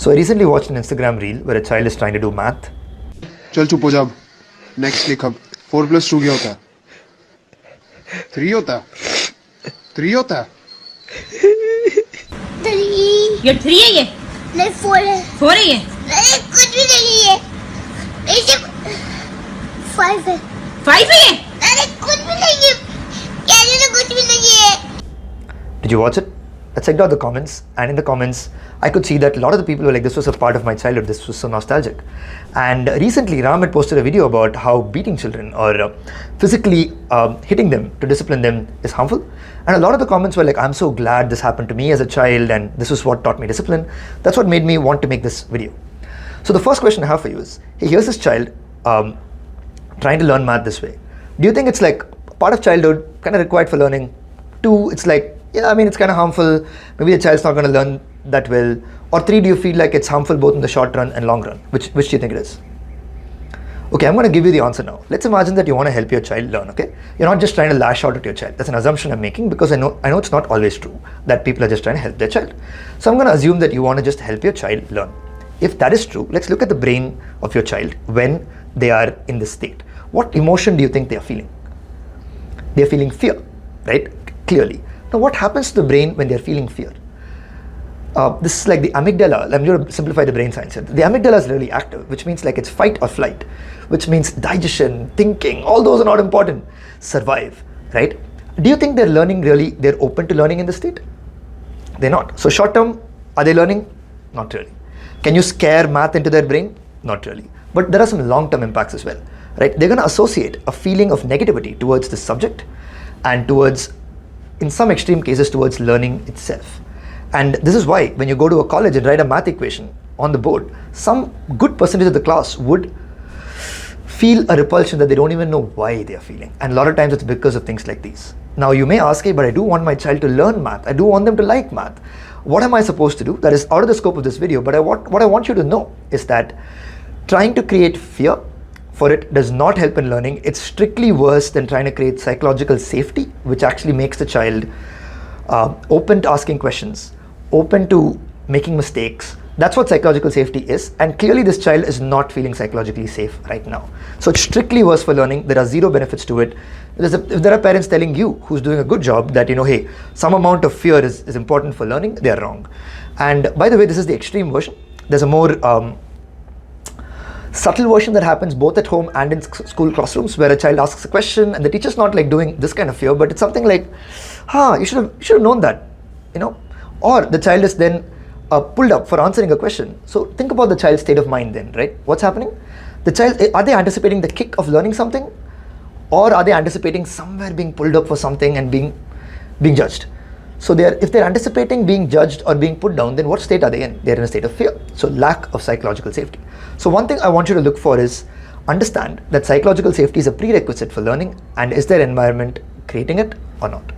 So I recently watched an Instagram reel where a child is trying to do math. चल चुप हो जा अब. Next लिख अब. 4 + 2 क्या होता है? 3 होता है. 3 होता है. 3 ये 3 है ये नहीं 4 है. 4 है ये नहीं कुछ भी नहीं है. ऐसे 5 है. 5 है ये अरे कुछ भी नहीं है. कहने तो कुछ भी नहीं है. Did you watch it? I checked out the comments, and in the comments, I could see that a lot of the people were like, this was a part of my childhood, this was so nostalgic. And recently, Ram had posted a video about how beating children or physically hitting them to discipline them is harmful. And a lot of the comments were like, I'm so glad this happened to me as a child, and this was what taught me discipline. That's what made me want to make this video. So the first question I have for you is, hey, here's this child trying to learn math this way. Do you think it's like part of childhood, kind of required for learning? 2, it's like, yeah, I mean, it's kind of harmful. Maybe the child's not going to learn that well. Or 3, do you feel like it's harmful both in the short run and long run? Which do you think it is? Okay, I'm going to give you the answer now. Let's imagine that you want to help your child learn, okay? You're not just trying to lash out at your child. That's an assumption I'm making because I know it's not always true that people are just trying to help their child. So I'm going to assume that you want to just help your child learn. If that is true, let's look at the brain of your child when they are in this state. What emotion do you think they are feeling? They are feeling fear, right? Clearly. Now, what happens to the brain when they are feeling fear? This is like the amygdala. I'm going to simplify the brain science here. The amygdala is really active, which means like it's fight or flight, which means digestion, thinking, all those are not important. Survive, right? Do you think they're learning really, they're open to learning in this state? They're not. So short term, are they learning? Not really. Can you scare math into their brain? Not really. But there are some long-term impacts as well, right? They're going to associate a feeling of negativity towards the subject and towards, in some extreme cases, towards learning itself. And this is why when you go to a college and write a math equation on the board, some good percentage of the class would feel a repulsion that they don't even know why they are feeling. And a lot of times it's because of things like these. Now you may ask, hey, but I do want my child to learn math. I do want them to like math. What am I supposed to do? That is out of the scope of this video. But what I want you to know is that trying to create fear for it does not help in learning. It's strictly worse than trying to create psychological safety, which actually makes the child open to asking questions, open to making mistakes. That's what psychological safety is. And clearly this child is not feeling psychologically safe right now. So it's strictly worse for learning. There are zero benefits to it. If there are parents telling you who's doing a good job that, hey, some amount of fear is important for learning, they are wrong. And by the way, this is the extreme version. There's a more subtle version that happens both at home and in school classrooms where a child asks a question and the teacher's not like doing this kind of fear, but it's something like, you should have known that, or the child is then pulled up for answering a question. So think about the child's state of mind then, right? What's happening? The child, are they anticipating the kick of learning something, or are they anticipating somewhere being pulled up for something and being judged? So if they're anticipating being judged or being put down, then what state are they in? They're in a state of fear. So lack of psychological safety. So one thing I want you to look for is understand that psychological safety is a prerequisite for learning, and is their environment creating it or not?